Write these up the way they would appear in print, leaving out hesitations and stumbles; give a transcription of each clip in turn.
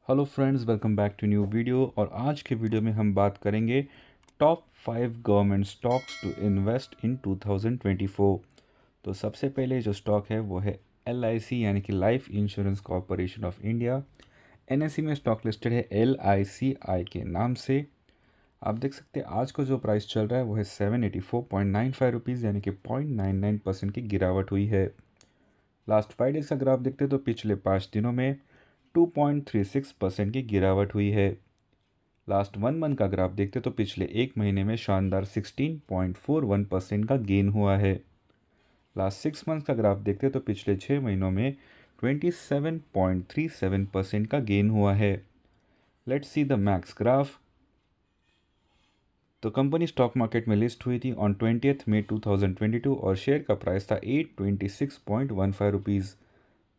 Hello friends, welcome back to new video. और आज के वीडियो में हम बात करेंगे top 5 government stocks to invest in 2024। तो सबसे पहले जो स्टॉक है वो है LIC यानी कि life insurance corporation of India. NSE में स्टॉक लिस्टेड है LICI के नाम से। आप देख सकते हैं आज का जो प्राइस चल रहा है वो है 784.95 रुपीज़ यानी कि 0.99% की गिरावट हुई है। लास्ट 5 डेज़ का ग्राफ देखते हैं तो पिछले 5 दिनों में 2.36% की गिरावट हुई है। लास्ट 1 मंथ का ग्राफ देखते तो पिछले एक महीने में शानदार 16.41% का गेन हुआ है। लास्ट 6 मंथ का ग्राफ देखते तो पिछले 6 महीनों में 27.37% का गेन हुआ है। Let's see the max graph. तो कंपनी स्टॉक मार्केट में लिस्ट हुई थी ऑन 20 मई 2022 और शेयर का प्राइस था 826.15 रुपीज़।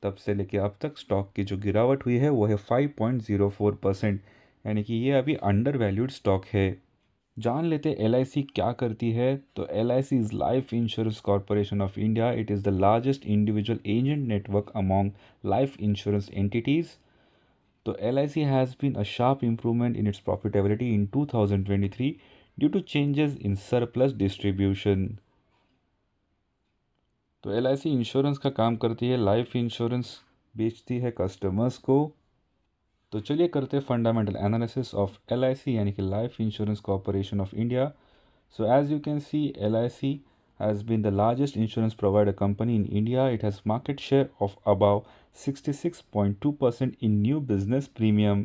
तब से लेके अब तक स्टॉक की जो गिरावट हुई है वो है 5.04%, यानी कि ये अभी अंडर वैल्यूड स्टॉक है। जान लेते LIC क्या करती है। तो LIC is life insurance corporation of India. It is the largest individual agent network among life insurance entities. तो LIC has been a sharp improvement in its profitability in 2023 due to changes in surplus distribution. तो LIC insurance का काम करती है, life insurance बेचती है customers को। तो चलिए करते हैं फंडामेंटल एनालिसिस ऑफ LIC यानी कि life insurance corporation of India. So as you can see LIC has been the largest insurance provider company in India. It has market share of about 66.2% in new business premium.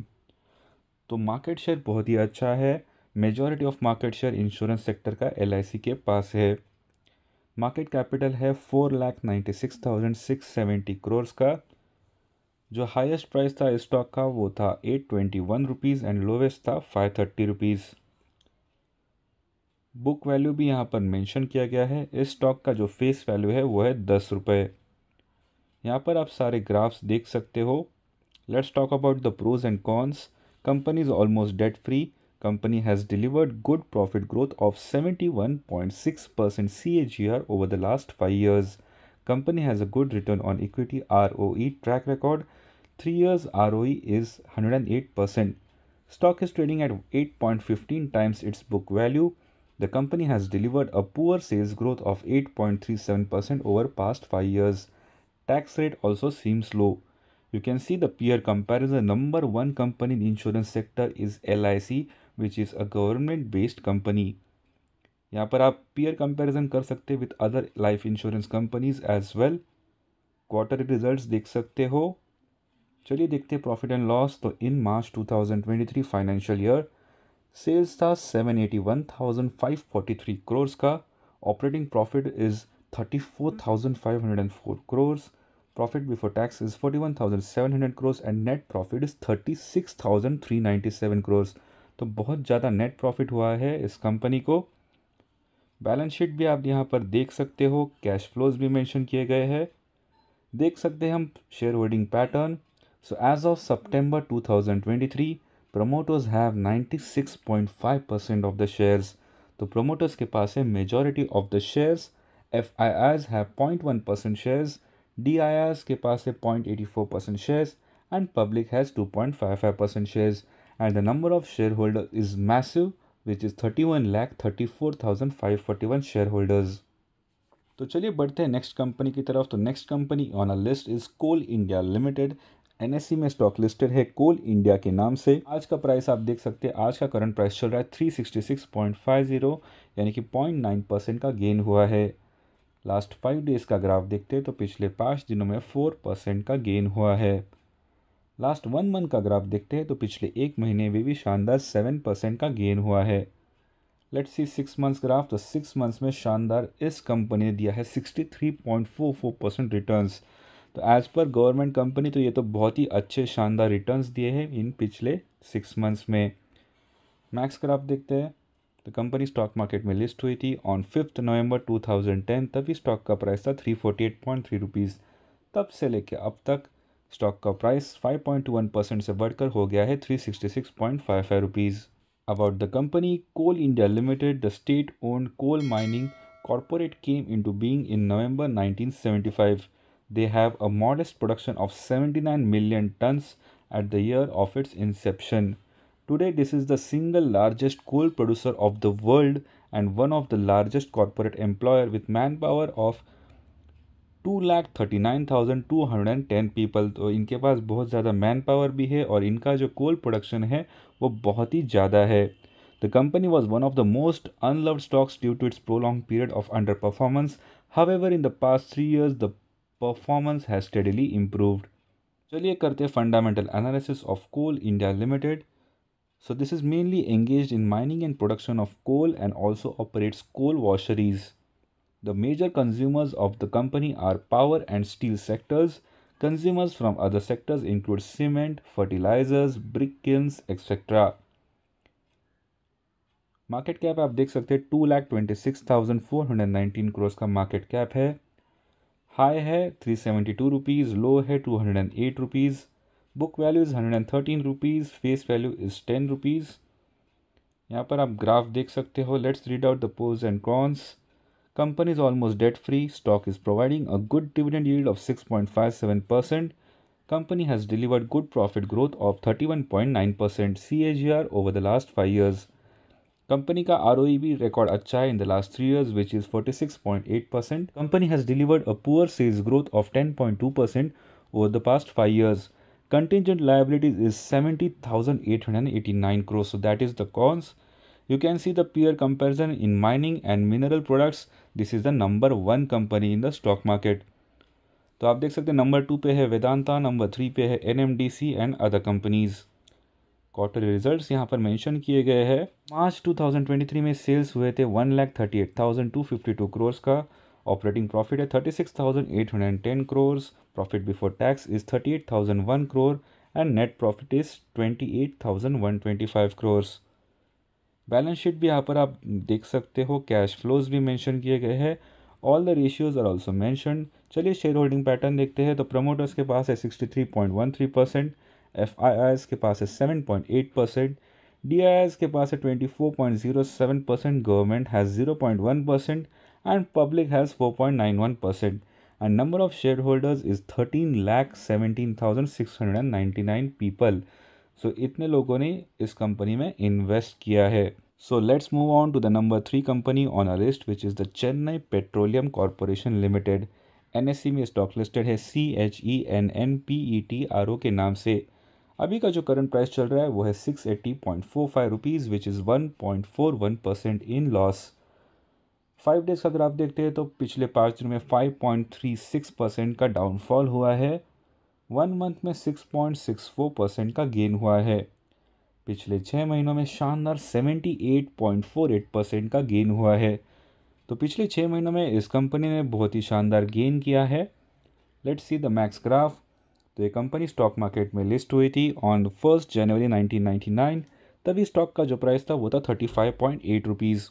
तो market share बहुत ही अच्छा है। Majority of market share insurance sector का LIC के पास है। Market capital है 4,96,670 करोड़ का। जो हाईएस्ट प्राइस था इस स्टॉक का वो था 821 रुपीज़ एंड लोवेस्ट था 530 रुपीज़। बुक वैल्यू भी यहाँ पर मेंशन किया गया है। इस स्टॉक का जो फेस वैल्यू है वो है 10 रुपये। यहाँ पर आप सारे ग्राफ्स देख सकते हो। Let's talk about the pros and cons. Company is almost debt free. Company has delivered good profit growth of 71.6% CAGR over the last 5 years. Company has a good return on equity ROE track record. 3 years ROE is 108%. Stock is trading at 8.15 times its book value. The company has delivered a poor sales growth of 8.37% over past 5 years. Tax rate also seems low. You can see the peer comparison. Number one company in insurance sector is LIC, which is a government based company. यहाँ पर आप peer comparison कर सकते with other life insurance companies as well. Quarterly results देख सकते हो। चलिए देखते हैं प्रॉफिट एंड लॉस। तो इन मार्च 2023 फाइनेंशियल ईयर सेल्स था 781,543 करोड़ का। Operating profit is 34,504 crore. Profit before tax is 41,700 crore and net profit is 36,397 crore. तो बहुत ज़्यादा नेट प्रॉफिट हुआ है इस कंपनी को। बैलेंस शीट भी आप यहाँ पर देख सकते हो, कैश फ्लोज भी मेंशन किए गए हैं। देख सकते हैं हम share holding pattern. So as of September 2023 promoters have 96.5% of the shares. तो promoters के पास है majority of the shares. FIIs have 0.1% shares. DIIs के पास है 0.84% shares and public has 2.55% shares. And the number of shareholders is massive, which is 31,34,541 shareholders. तो चलिए बढ़ते हैं नेक्स्ट कंपनी की तरफ। तो next company on a list is Coal India Limited. NSE में स्टॉक लिस्टेड है कोल इंडिया के नाम से। आज का प्राइस आप देख सकते हैं, आज का करंट प्राइस चल रहा है 366.50 यानी कि 0.9% का गेन हुआ है। लास्ट 5 डेज़ का ग्राफ देखते हैं तो पिछले 5 दिनों में 4% का गेन हुआ है। लास्ट 1 मंथ का ग्राफ देखते हैं तो पिछले एक महीने में भी शानदार 7% का गेन हुआ है। Let's see 6 months graph. तो 6 मंथ्स में शानदार इस कंपनी ने दिया है 63.44% रिटर्न्स। तो एज पर गवर्नमेंट कंपनी तो ये तो बहुत ही अच्छे शानदार रिटर्न्स दिए हैं इन पिछले 6 मंथ्स में। मैक्स ग्राफ देखते हैं। तो कंपनी स्टॉक मार्केट में लिस्ट हुई थी ऑन 5 नवंबर 2010। तभी स्टॉक का प्राइस था 348.3 रुपीज़। तब से लेकर अब तक स्टॉक का प्राइस 5.21% से बढ़कर हो गया है 366.55 rupees. About the company, Coal India Limited, the state-owned coal mining corporate came into being in November 1975. They have a modest production of 79 million tons at the year of its inception. Today, this is the single largest coal producer of the world and one of the largest corporate employer with manpower of 2,39,210 people. तो इनके पास बहुत ज़्यादा man power भी है और इनका जो coal production है वो बहुत ही ज़्यादा है। The company was one of the most unloved stocks due to its prolong period of under performance. However in the past 3 years the performance has steadily improved. चलिए करते हैं fundamental analysis of Coal India limited. So this is mainly engaged in mining and production of coal and also operates coal washeries. The major consumers of the company are power and steel sectors. Consumers from other sectors include cement, fertilizers, brick kilns, etc. Market cap आप देख सकते हैं 2,26,419 करोड़ का market cap है। High है 372 rupees, low है 208 rupees. Book value is 113 rupees, face value is 10 rupees. यहाँ पर आप ग्राफ देख सकते हो। Let's read out the pros and cons. Company is almost debt free. Stock is providing a good dividend yield of 6.57%. Company has delivered good profit growth of 31.9% CAGR over the last 5 years. Company का ROE भी record अच्छा है in the last 3 years which is 46.8%. Company has delivered a poor sales growth of 10.2% over the past 5 years. Contingent liabilities is 70,889 crores. So that is the cons. You can see the peer comparison in mining and mineral products. This is the number 1 company in the stock market. तो आप देख सकते हैं number 2 पे है Vedanta, number 3 पे है NMDC and other companies. Quarterly results यहाँ पर मेंशन किए गए हैं। मार्च 2023 में सेल्स हुए थे 1,38,252 करोड़ का। ऑपरेटिंग प्रॉफिट है 36,810 crore. Profit before tax is 38,001 crore and net profit is 28,125 crore. Balance sheet भी यहाँ पर आप देख सकते हो। कैश फ्लोज भी मेंशन किए गए हैं। All the ratios are also mention. चलिए शेयर होल्डिंग पैटर्न देखते हैं। तो प्रमोटर्स के पास है 63.13%, FIIs के पास है 7.8%, DIIs के पास है 24.07%, government has 0.1% and public has 4.91%। And number of share holders is 13,17,699 people. So इतने लोगों ने इस कंपनी में इन्वेस्ट किया है। So let's move on to the number 3 company on our list which is the Chennai Petroleum Corporation Limited. NSE में stock listed है CHENNPETRO के नाम से। अभी का जो करंट प्राइस चल रहा है वो है 680.45 rupees which is 1.41% in loss. 5 days का अगर आप देखते हैं तो पिछले 5 दिन में 5.36% का डाउनफॉल हुआ है। 1 मंथ में 6.64% का गेन हुआ है। पिछले 6 महीनों में शानदार 78.48% का गेन हुआ है। तो पिछले 6 महीनों में इस कंपनी ने बहुत ही शानदार गेन किया है। Let's see the max graph. तो ये कंपनी स्टॉक मार्केट में लिस्ट हुई थी ऑन 1 जनवरी 1999। तभी स्टॉक का जो प्राइस था वो था 35.8 रुपीज़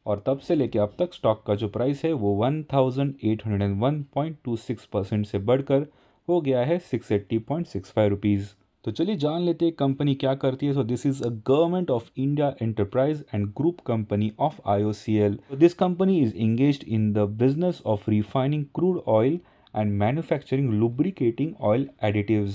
और तब से लेके अब तक स्टॉक का जो प्राइस है वो 1801.26% से बढ़कर हो गया है 680.65 रुपीज़। तो चलिए जान लेते हैं कंपनी क्या करती है। So this is a government of India enterprise and group company of IOCL। This company is engaged in the business of refining crude oil and manufacturing lubricating oil additives.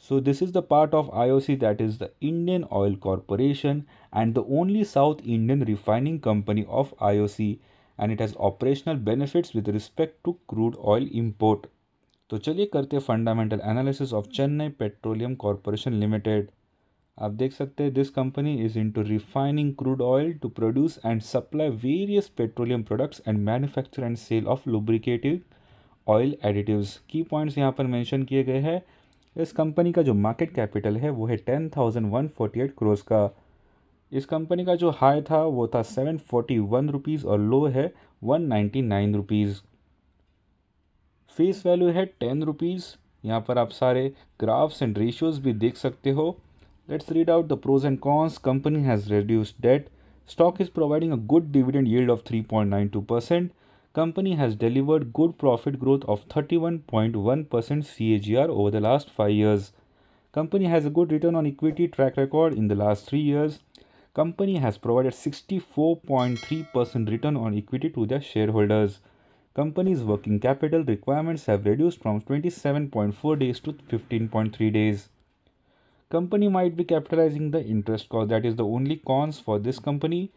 So this is the part of IOC, that is the Indian Oil Corporation and the only South Indian refining company of IOC, and it has operational benefits with respect to crude oil import. तो चलिए करते हैं fundamental analysis of Chennai petroleum corporation limited. आप देख सकते हैं this company is into refining crude oil to produce and supply various petroleum products and manufacture and sale of lubricative oil additives. Key points यहाँ पर मेंशन किए गए हैं। इस कंपनी का जो मार्केट कैपिटल है वो है 10,148 करोड़ का। इस कंपनी का जो हाई था वो था 741 रुपीज़ और लो है 199 रुपीज़। फेस वैल्यू है 10 रुपीज़। यहाँ पर आप सारे ग्राफ्स एंड रेशियोज भी देख सकते हो। Let's read out the pros and cons. Company has reduced debt. Stock is providing a good dividend yield of 3.92%. Company has delivered good profit growth of 31.1% CAGR over the last 5 years. Company has a good return on equity track record in the last 3 years. Company has provided 64.3% return on equity to their shareholders. Company's working capital requirements have reduced from 27.4 days to 15.3 days. Company might be capitalising the interest cost, that is the only cons for this company.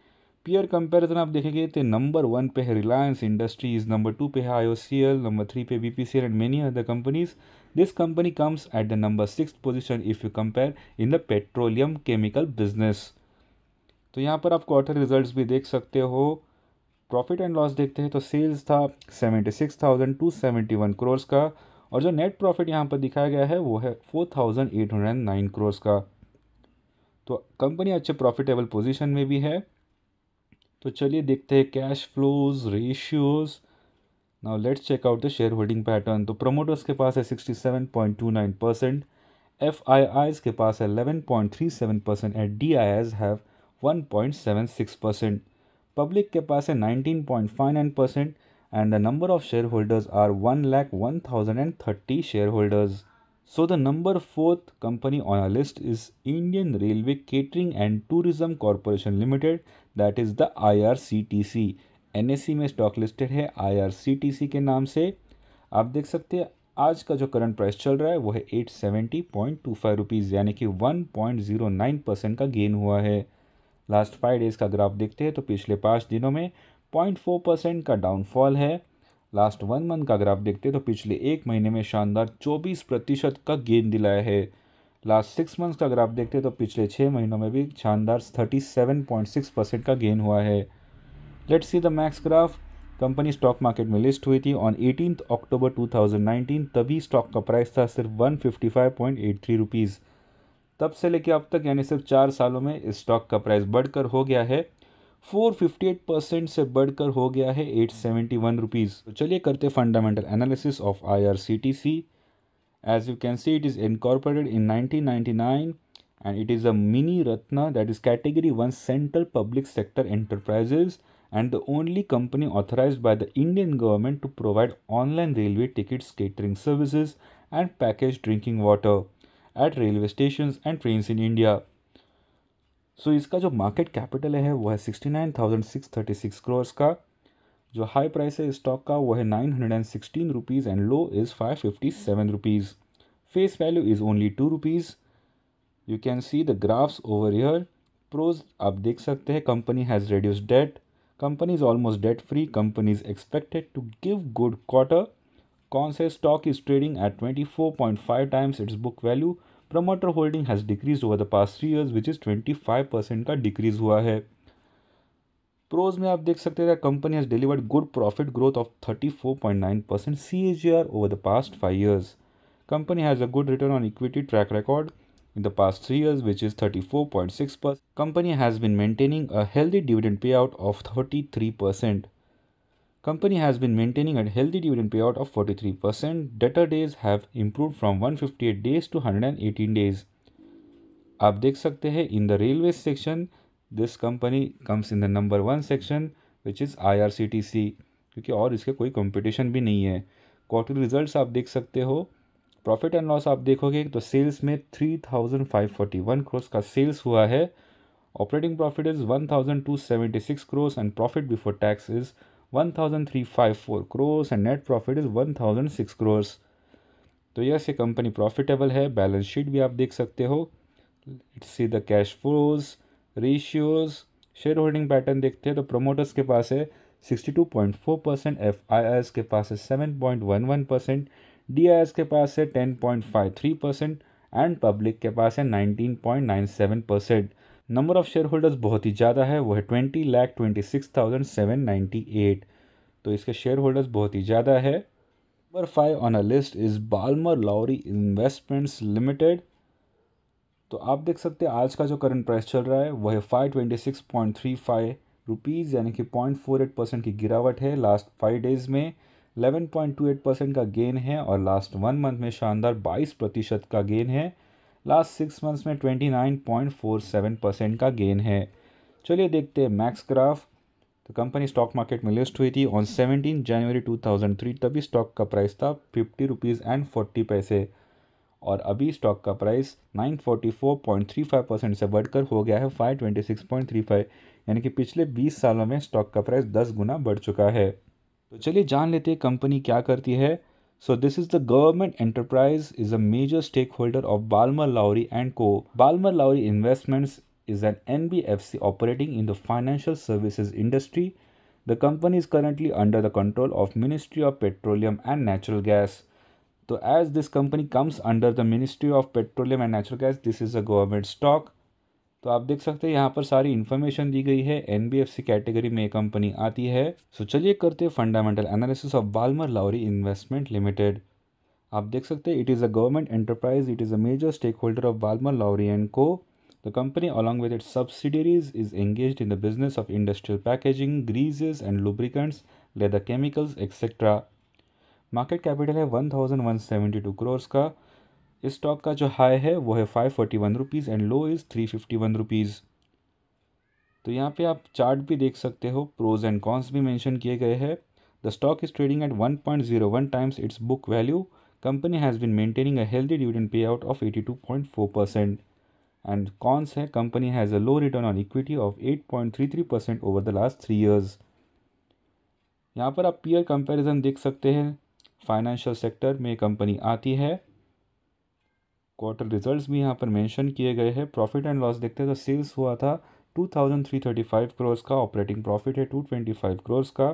Peer comparison आप देखेंगे तो number 1 पे है Reliance industries, number 2 पे है IOCL, number 3 पे BPCL and many other companies. This company comes at the number 6th position if you compare in the petroleum chemical business. तो यहाँ पर आप क्वार्टर रिजल्ट्स भी देख सकते हो। प्रॉफिट एंड लॉस देखते हैं तो सेल्स था 76,271 करोड़ का, और जो नेट प्रॉफिट यहाँ पर दिखाया गया है वो है 4,809 करोड़ का। तो कंपनी अच्छे प्रॉफिटेबल पोजीशन में भी है। तो चलिए देखते हैं cash flows ratios. Now let's check out the share holding pattern. तो प्रमोटर्स के पास है 67.29%, FIIs के पास है 11.37% एंड DIIs हैव 1.76%। पब्लिक के पास है 19.59% and the number of share holders are 1,01,030 share holders. So the number 4th company on our list is Indian Railway Catering and Tourism Corporation Limited, that is the IRCTC। NSE में stock listed है IRCTC के नाम से। आप देख सकते हैं आज का जो करंट प्राइस चल रहा है वो है 870.25 रुपीज़, यानी कि 1.09% का गेन हुआ है। लास्ट 5 डेज़ का ग्राफ देखते हैं तो पिछले 5 दिनों में 0.4% का डाउनफॉल है। लास्ट 1 मंथ का ग्राफ देखते तो पिछले 1 महीने में शानदार 24% का गेन दिलाया है। लास्ट 6 मंथ्स का ग्राफ देखते तो पिछले 6 महीनों में भी शानदार 37.6% का गेन हुआ है। Let's see the max graph. Company stock market में लिस्ट हुई थी ऑन 18 अक्टूबर 2019, तभी स्टॉक का प्राइस था सिर्फ 155.83 रुपीज़। तब से लेकर अब तक यानी सिर्फ 4 सालों में इस स्टॉक का प्राइस बढ़कर हो गया है 458% से बढ़कर हो गया है 871 रुपीज़। तो चलिए करते fundamental analysis of IRCTC। As you can see it is incorporated in 1999 and it is a mini Ratna, that is category 1 central public sector enterprises and the only company authorized by the Indian government to provide online railway tickets, catering services and packaged drinking water at railway stations and trains in India। सो इसका जो market capital है वो है 69,636 करोड़ का। जो high price है stock का वो है 916 rupees and low is 557 rupees. Face value is only 2 rupees. You can see the graphs over here. Pros आप देख सकते हैं, company has reduced debt, company is almost debt free, company is expected to give good quarter. कौन से stock is trading at 24.5 times its book value. Promoter holding has decrease over the past 3 years, which is 25% का decrease हुआ है। Pros में आप देख सकते हैं company has delivered good profit growth of 34.9% CAGR over the past 5 years। Company has a good return on equity track record in the past 3 years, which is 34.6%. Company has been maintaining a healthy dividend payout of 33%. Company has been maintaining a healthy dividend payout of 43%. Debtor days have improved from 158 days to 118 days. आप देख सकते हैं in the railway section, this company comes in the number 1 section, which is IRCTC, क्योंकि और इसके कोई competition भी नहीं है। क्वार्टरली रिजल्ट्स आप देख सकते हो। प्रॉफिट एंड लॉस आप देखोगे तो सेल्स में 3,541 करोड़ का सेल्स हुआ है। Operating profit is 1,276 crore and profit before tax is 1,354 crore and net profit is 1,006 crore. तो यस, ये कंपनी प्रॉफिटेबल है। बैलेंस शीट भी आप देख सकते हो। Let's see the cash flows ratios. Share holding pattern देखते हैं तो प्रमोटर्स के पास है 62.4%, FIIs के पास है 7.11%, DIIs के पास है 10.53% एंड पब्लिक के पास है 19.97%। नंबर ऑफ शेयर होल्डर्स बहुत ही ज़्यादा है, वो है 20,26,798। तो इसके शेयर होल्डर्स बहुत ही ज़्यादा है। Number 5 on a list is Balmer Lawrie investments limited. तो आप देख सकते हैं आज का जो करंट प्राइस चल रहा है वो है 526.35 रुपीज़, यानी कि 0.48% की गिरावट है। लास्ट 5 डेज़ में 11.28% का गेन है और लास्ट 1 मंथ में शानदार 22% का गेन है। लास्ट 6 मंथ्स में 29.47% का गेन है। चलिए देखते हैं मैक्स ग्राफ। तो कंपनी स्टॉक मार्केट में लिस्ट हुई थी ऑन 17 जनवरी 2003, तभी स्टॉक का प्राइस था 50 रुपीज़ एंड 40 पैसे और अभी स्टॉक का प्राइस 944.35% से बढ़कर हो गया है 526.35, यानी कि पिछले 20 सालों में स्टॉक का प्राइस 10 गुना बढ़ चुका है। तो चलिए जान लेते हैं कंपनी क्या करती है। So this is the government enterprise is a major stakeholder of Balmer Lowry and Co. Balmer Lowry Investments is an NBFC operating in the financial services industry. The company is currently under the control of Ministry of Petroleum and Natural Gas. So as this company comes under the Ministry of Petroleum and Natural Gas, this is a government stock. तो आप देख सकते हैं यहाँ पर सारी information दी गई है। एनबीएफसी कैटेगरी में ये कंपनी आती है। सो चलिए करते हैं fundamental analysis of Balmer Lawrie investment limited. आप देख सकते हैं it is a government enterprise, it is a major stake holder of Balmer Lawrie and co. The company along with its subsidiaries is engaged in the business of industrial packaging, greases and lubricants, leather chemicals etcetera. Market capital है 1172 करोड़ का। इस stock का जो high है वो है 541 rupees and low is 351 rupees. तो यहाँ पे आप चार्ट भी देख सकते हो, प्रोज एंड कॉन्स भी मेंशन किए गए हैं। The stock is trading at 1.01 times its book value. Company has been maintaining a healthy dividend pay out of 82.4%। And cons है, company has a low return on equity of 8.33% over the last 3 years. यहाँ पर आप peer comparison देख सकते हैं। Financial sector में company आती है। क्वार्टर रिजल्ट्स भी यहाँ पर मेंशन किए गए हैं। प्रॉफिट एंड लॉस देखते हैं तो सेल्स हुआ था 2335 करोड़ का, ऑपरेटिंग प्रॉफिट है 225 करोड़ का,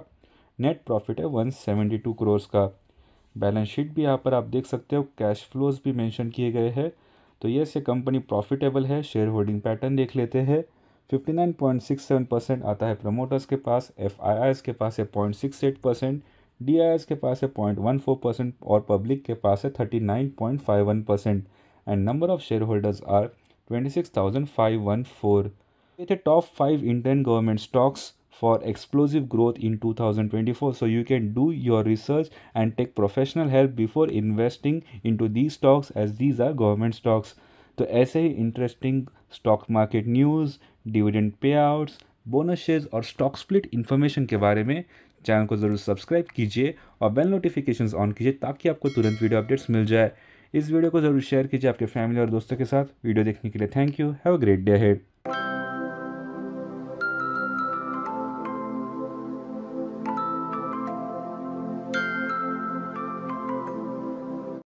नेट प्रॉफिट है 172 करोड़ का। बैलेंस शीट भी यहाँ पर आप देख सकते हो, कैश फ्लोज भी मेंशन किए गए हैं। तो ये से कंपनी प्रॉफिटेबल है। शेयर होल्डिंग पैटर्न देख लेते हैं। 59.67% आता है प्रमोटर्स के पास, FIIs के पास है 0.68%, DIIs के पास है 0.14% और पब्लिक के पास है 39.51%। And number of share holders are 26,514। ये थे top 5 Indian government stocks for explosive growth in 2024. So you can do your research and take professional help before investing into these stocks as these are government stocks. तो ऐसे ही interesting stock market news, dividend pay outs, bonus shares और stock split information के बारे में channel को ज़रूर subscribe कीजिए और बेल नोटिफिकेशंस ऑन कीजिए ताकि आपको तुरंत वीडियो अपडेट्स मिल जाए। इस वीडियो को ज़रूर शेयर कीजिए आपके फैमिली और दोस्तों के साथ। वीडियो देखने के लिए thank you. Have a great day ahead.